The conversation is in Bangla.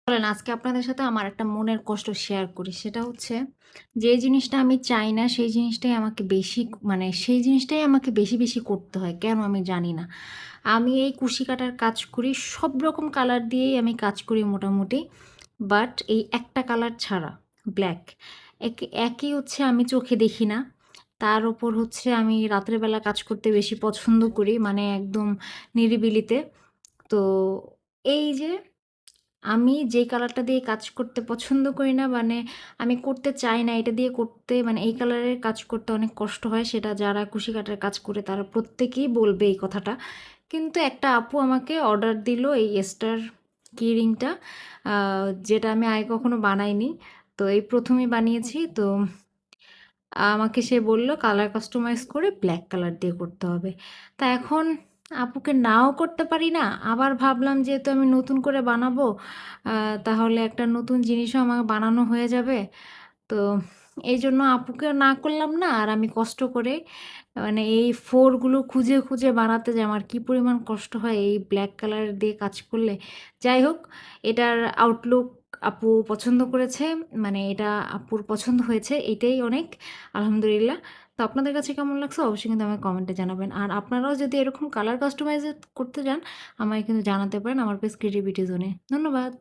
চলেন আজকে আপনাদের সাথে আমার একটা মনের কষ্ট শেয়ার করি। সেটা হচ্ছে যে জিনিসটা আমি চাই না সেই জিনিসটাই আমাকে বেশি মানে সেই জিনিসটাই আমাকে বেশি করতে হয়। কেন আমি জানি না। আমি এই কুশি কাটার কাজ করি। সব রকম কালার দিয়েই আমি কাজ করি মোটামুটি। বাট এই একটা কালার ছাড়া ব্লাক। একই হচ্ছে আমি চোখে দেখি না। তার উপর হচ্ছে আমি রাতের বেলা কাজ করতে বেশি পছন্দ করি। মানে একদম নিরিবিলিতে। তো এই যে আমি যেই কালারটা দিয়ে কাজ করতে পছন্দ করি না মানে আমি করতে চাই না এটা দিয়ে করতে মানে এই কালারের কাজ করতে অনেক কষ্ট হয় সেটা যারা কুশি কাটার কাজ করে তারা প্রত্যেকেই বলবে এই কথাটা। কিন্তু একটা আপু আমাকে অর্ডার দিল এই স্টার কি রিংটা যেটা আমি আগে কখনো বানাইনি। তো এই ১ম ই বানিয়েছি। তো আমাকে সে বলল কালার কাস্টমাইজ করে ব্লাক কালার দিয়ে করতে হবে। তা এখন আপুকে নাও করতে পারি না। আবার ভাবলাম যেহেতু আমি নতুন করে বানাবো, আ তাহলে একটা নতুন জিনিসও আমার বানানো হয়ে যাবে। তো এইজন্য আপুকেও না করলাম না। আর আমি কষ্ট করে মানে এই 4 গুলো খুঁজে বানাতে যে আমার কি পরিমাণ কষ্ট হয় এই ব্লাক কালার দিয়ে কাজ করলে। যাই হোক, এটার আউটলুক আপু পছন্দ করেছে। মানে এটা আপুর পছন্দ হয়েছে। এটাই অনেক। আলহামদুলিল্লাহ। তো আপনাদের কাছে কেমন লাগছে অবশ্যই কিন্তু আমাকে কমেন্টে জানাবেন। আর আপনারাও যদি এরকম কালার কাস্টমাইজ করতে চান আমায় কিন্তু জানাতে পারেন আমার পেজ ক্রিয়েটিভিটি জোনে। ধন্যবাদ।